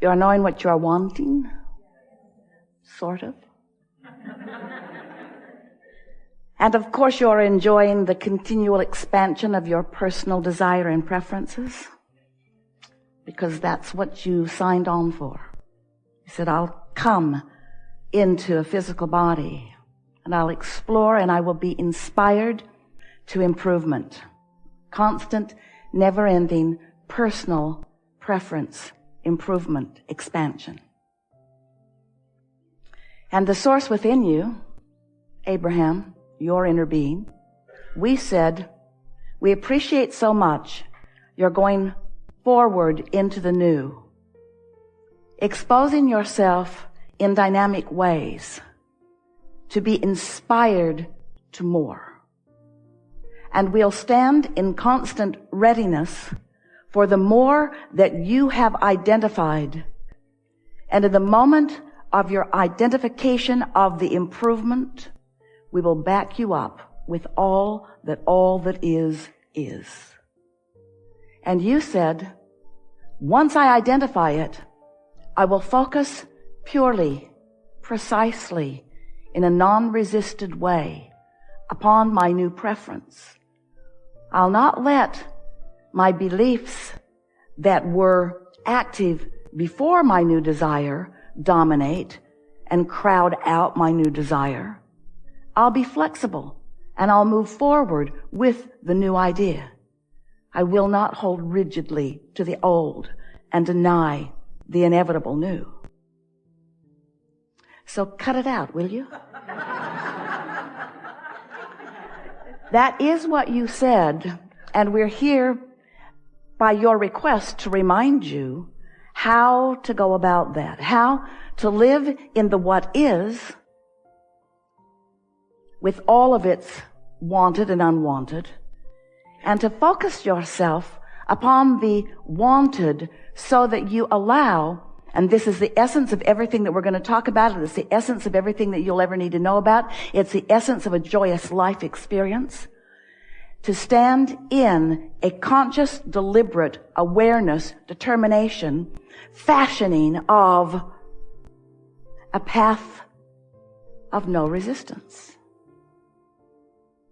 You're knowing what you're wanting? Sort of. And of course you're enjoying the continual expansion of your personal desire and preferences, because that's what you signed on for. You said, I'll come into a physical body and I'll explore and I will be inspired to improvement. Constant, never-ending, personal preference, improvement, expansion. And the source within you, Abraham, your inner being, we said, we appreciate so much you're going forward into the new, exposing yourself in dynamic ways to be inspired to more. And we'll stand in constant readiness for the more that you have identified. And in the moment of your identification of the improvement, we will back you up with all that is. And you said, once I identify it, I will focus purely, precisely, in a non-resisted way upon my new preference. I'll not let my beliefs that were active before my new desire dominate and crowd out my new desire. I'll be flexible and I'll move forward with the new idea. I will not hold rigidly to the old and deny the inevitable new. So cut it out, will you? That is what you said, and we're here by your request to remind you how to go about that, how to live in the what is with all of its wanted and unwanted, and to focus yourself upon the wanted so that you allow, and this is the essence of everything that we're going to talk about, it's the essence of everything that you'll ever need to know about, it's the essence of a joyous life experience, to stand in a conscious, deliberate awareness, determination, fashioning of a path of no resistance.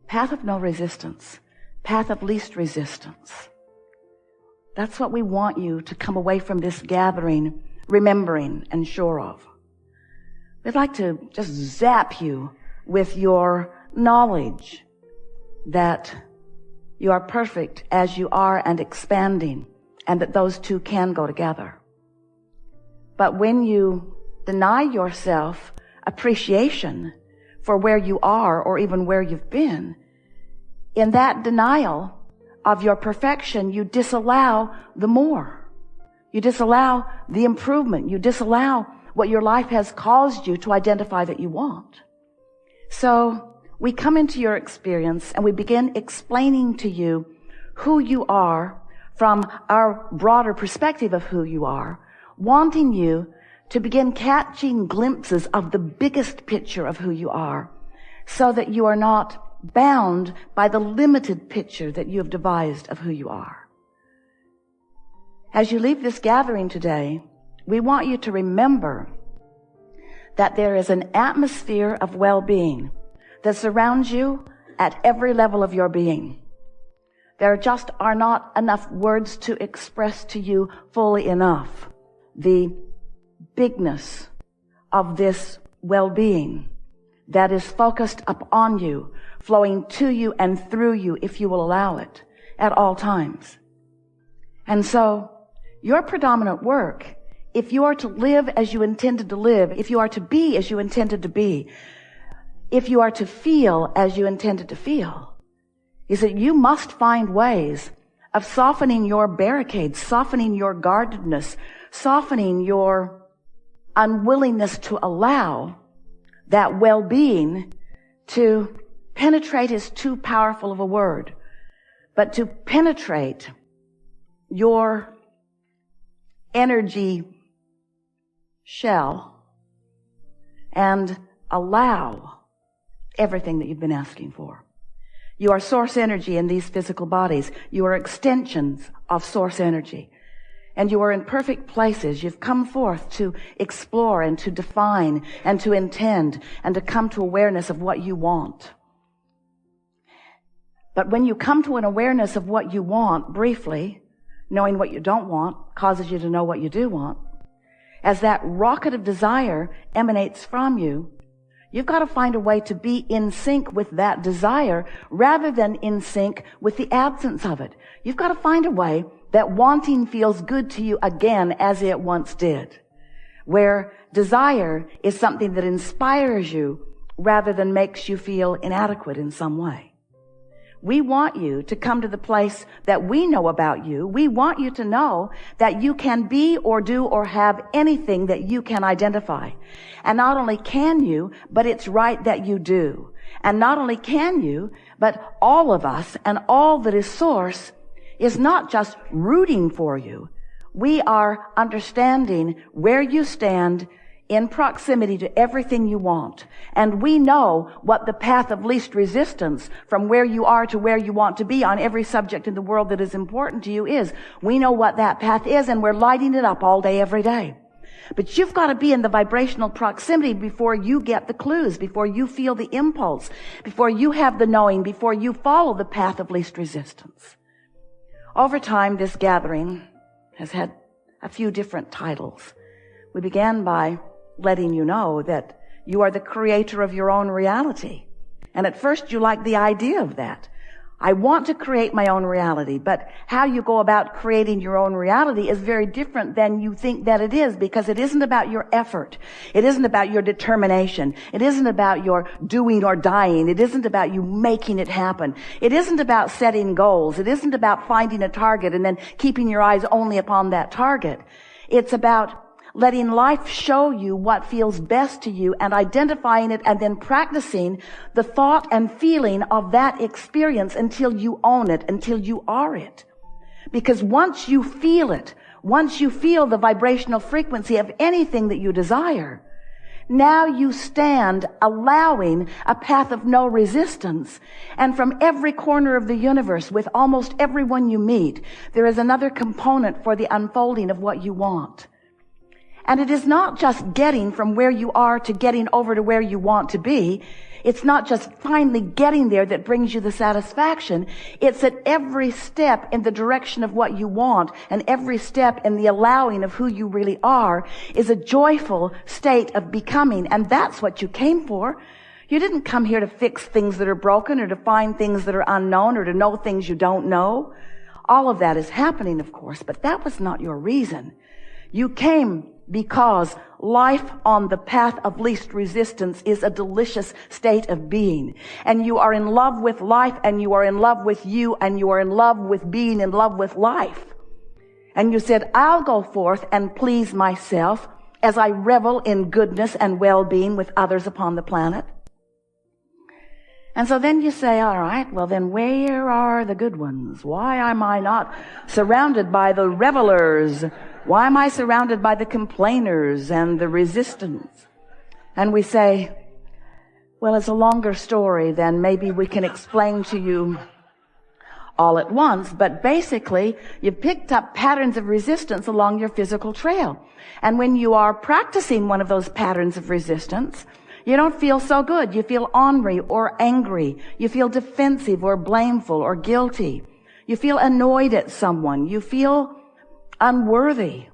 Path of no resistance. Path of least resistance. That's what we want you to come away from this gathering remembering and sure of. We'd like to just zap you with your knowledge that you are perfect as you are and expanding, and that those two can go together. But when you deny yourself appreciation for where you are or even where you've been, in that denial of your perfection, you disallow the more. You disallow the improvement. You disallow what your life has caused you to identify that you want. So we come into your experience and we begin explaining to you who you are from our broader perspective of who you are, wanting you to begin catching glimpses of the biggest picture of who you are, so that you are not bound by the limited picture that you have devised of who you are. As you leave this gathering today, we want you to remember that there is an atmosphere of well-being that surrounds you at every level of your being. There just are not enough words to express to you fully enough the bigness of this well-being that is focused upon you, flowing to you and through you, if you will allow it, at all times. And so, your predominant work, if you are to live as you intended to live, if you are to be as you intended to be, if you are to feel as you intended to feel, is that you must find ways of softening your barricades, softening your guardedness, softening your unwillingness to allow that well-being to penetrate is too powerful of a word, but to penetrate your energy shell and allow everything that you've been asking for. You are source energy in these physical bodies. You are extensions of source energy. and you are in perfect places. You've come forth to explore and to define and to intend and to come to awareness of what you want. But when you come to an awareness of what you want briefly, knowing what you don't want causes you to know what you do want. As that rocket of desire emanates from you, you've got to find a way to be in sync with that desire rather than in sync with the absence of it. You've got to find a way that wanting feels good to you again as it once did, where desire is something that inspires you rather than makes you feel inadequate in some way. We want you to come to the place that we know about you. We want you to know that you can be or do or have anything that you can identify. And not only can you, but it's right that you do. And not only can you, but all of us and all that is source is not just rooting for you. We are understanding where you stand in proximity to everything you want. And we know what the path of least resistance from where you are to where you want to be on every subject in the world that is important to you is. We know what that path is, and we're lighting it up all day, every day. But you've got to be in the vibrational proximity before you get the clues, before you feel the impulse, before you have the knowing, before you follow the path of least resistance. Over time, this gathering has had a few different titles. We began by letting you know that you are the creator of your own reality. And at first you liked the idea of that. I want to create my own reality, but how you go about creating your own reality is very different than you think that it is, because it isn't about your effort. It isn't about your determination. It isn't about your doing or dying. It isn't about you making it happen. It isn't about setting goals. It isn't about finding a target and then keeping your eyes only upon that target. It's about letting life show you what feels best to you and identifying it and then practicing the thought and feeling of that experience until you own it, until you are it. Because once you feel it, once you feel the vibrational frequency of anything that you desire, now you stand allowing a path of no resistance. And from every corner of the universe, with almost everyone you meet, there is another component for the unfolding of what you want. And it is not just getting from where you are to getting over to where you want to be. It's not just finally getting there that brings you the satisfaction. It's at every step in the direction of what you want and every step in the allowing of who you really are is a joyful state of becoming. And that's what you came for. You didn't come here to fix things that are broken or to find things that are unknown or to know things you don't know. All of that is happening, of course, but that was not your reason. You came because life on the path of least resistance is a delicious state of being. And you are in love with life, and you are in love with you, and you are in love with being in love with life. And you said, I'll go forth and please myself as I revel in goodness and well-being with others upon the planet. And so then you say, all right, well then where are the good ones? Why am I not surrounded by the revelers? Why am I surrounded by the complainers and the resistance? And we say, well, it's a longer story than maybe we can explain to you all at once, but basically you've picked up patterns of resistance along your physical trail. And when you are practicing one of those patterns of resistance, you don't feel so good. You feel ornery or angry. You feel defensive or blameful or guilty. You feel annoyed at someone. You feel unworthy.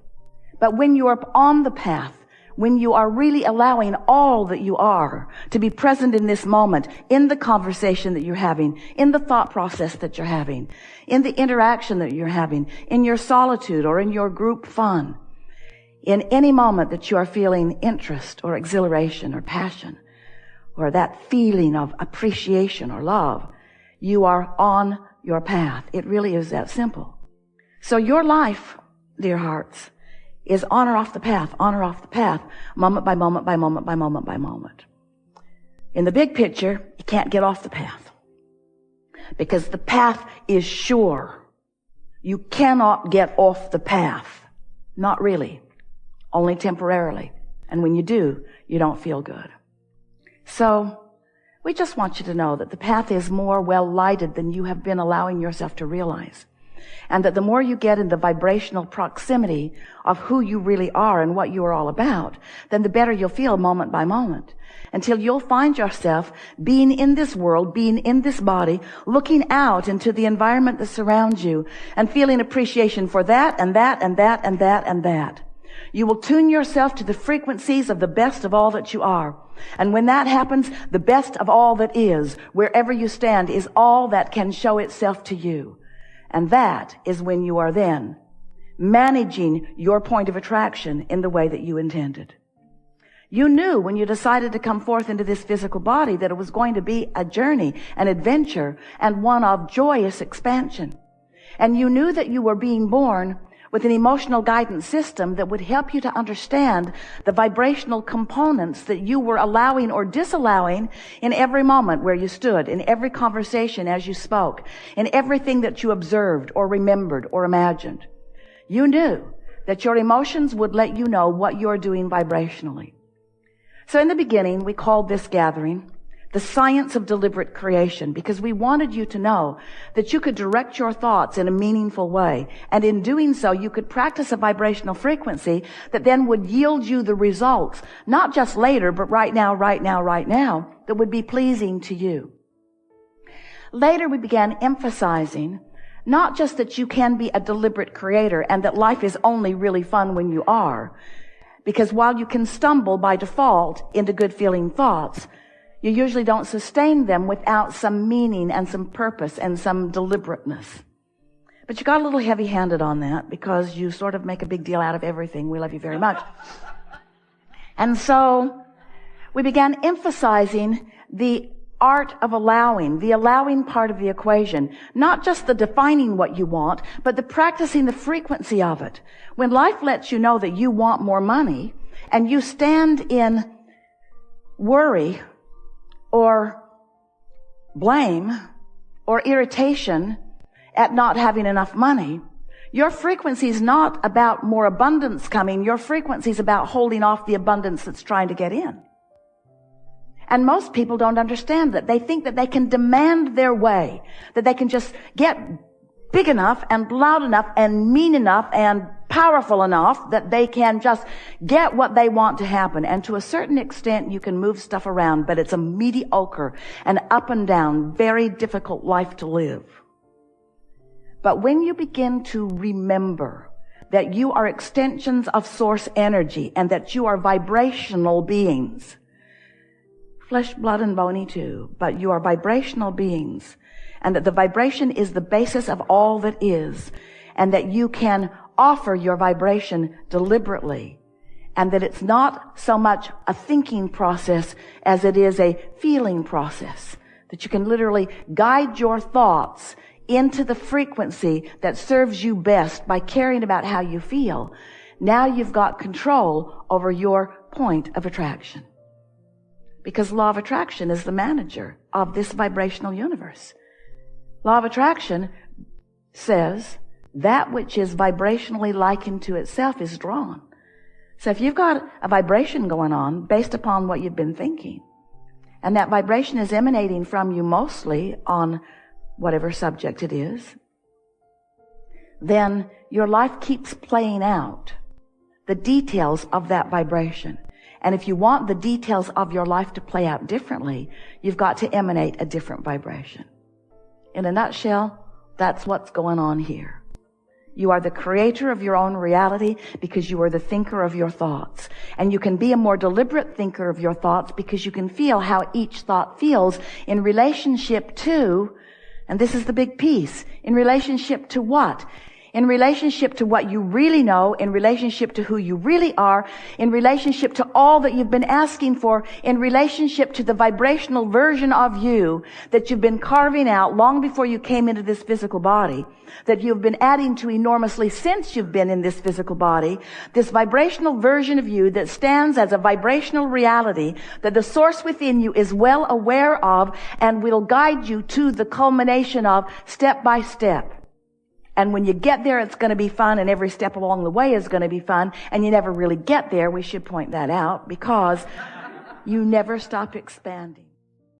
But when you are on the path, when you are really allowing all that you are to be present in this moment, in the conversation that you're having, in the thought process that you're having, in the interaction that you're having, in your solitude or in your group fun, in any moment that you are feeling interest or exhilaration or passion or that feeling of appreciation or love, you are on your path. It really is that simple. So your life, dear hearts, is on or off the path, moment by moment by moment by moment by moment. In the big picture, you can't get off the path because the path is sure. You cannot get off the path. Not really. Only temporarily. And when you do, you don't feel good. So, we just want you to know that the path is more well lighted than you have been allowing yourself to realize. And that the more you get in the vibrational proximity of who you really are and what you are all about, then the better you'll feel moment by moment. Until you'll find yourself being in this world, being in this body, looking out into the environment that surrounds you and feeling appreciation for that and that and that and that and that. You will tune yourself to the frequencies of the best of all that you are. And when that happens, the best of all that is, wherever you stand, is all that can show itself to you. And that is when you are then managing your point of attraction in the way that you intended. You knew when you decided to come forth into this physical body that it was going to be a journey, an adventure, and one of joyous expansion. And you knew that you were being born with an emotional guidance system that would help you to understand the vibrational components that you were allowing or disallowing in every moment where you stood, in every conversation as you spoke, in everything that you observed or remembered or imagined. You knew that your emotions would let you know what you're doing vibrationally. So in the beginning, we called this gathering the science of deliberate creation, because we wanted you to know that you could direct your thoughts in a meaningful way. And in doing so, you could practice a vibrational frequency that then would yield you the results, not just later, but right now, that would be pleasing to you. Later, we began emphasizing not just that you can be a deliberate creator and that life is only really fun when you are, because while you can stumble by default into good feeling thoughts, you usually don't sustain them without some meaning and some purpose and some deliberateness. But you got a little heavy-handed on that because you sort of make a big deal out of everything. We love you very much. And so we began emphasizing the art of allowing, the allowing part of the equation, not just the defining what you want, but the practicing the frequency of it. When life lets you know that you want more money and you stand in worry or blame or irritation at not having enough money, your frequency is not about more abundance coming. Your frequency is about holding off the abundance that's trying to get in. And most people don't understand that. They think that they can demand their way, that they can just get big enough and loud enough and mean enough and powerful enough that they can just get what they want to happen. And to a certain extent, you can move stuff around, but it's a mediocre and up and down, very difficult life to live. But when you begin to remember that you are extensions of source energy and that you are vibrational beings, flesh, blood, and bony too, but you are vibrational beings, and that the vibration is the basis of all that is, and that you can offer your vibration deliberately, and that it's not so much a thinking process as it is a feeling process, that you can literally guide your thoughts into the frequency that serves you best by caring about how you feel. Now you've got control over your point of attraction. Because law of attraction is the manager of this vibrational universe. Law of attraction says that which is vibrationally likened to itself is drawn. So if you've got a vibration going on based upon what you've been thinking, and that vibration is emanating from you mostly on whatever subject it is, then your life keeps playing out the details of that vibration. And if you want the details of your life to play out differently, you've got to emanate a different vibration. In a nutshell, that's what's going on here. You are the creator of your own reality because you are the thinker of your thoughts. And you can be a more deliberate thinker of your thoughts because you can feel how each thought feels in relationship to, and this is the big piece, in relationship to what? In relationship to what you really know, in relationship to who you really are, in relationship to all that you've been asking for, in relationship to the vibrational version of you that you've been carving out long before you came into this physical body, that you've been adding to enormously since you've been in this physical body, this vibrational version of you that stands as a vibrational reality that the source within you is well aware of and will guide you to the culmination of step by step. And when you get there, it's going to be fun, and every step along the way is going to be fun, and you never really get there. We should point that out because you never stop expanding.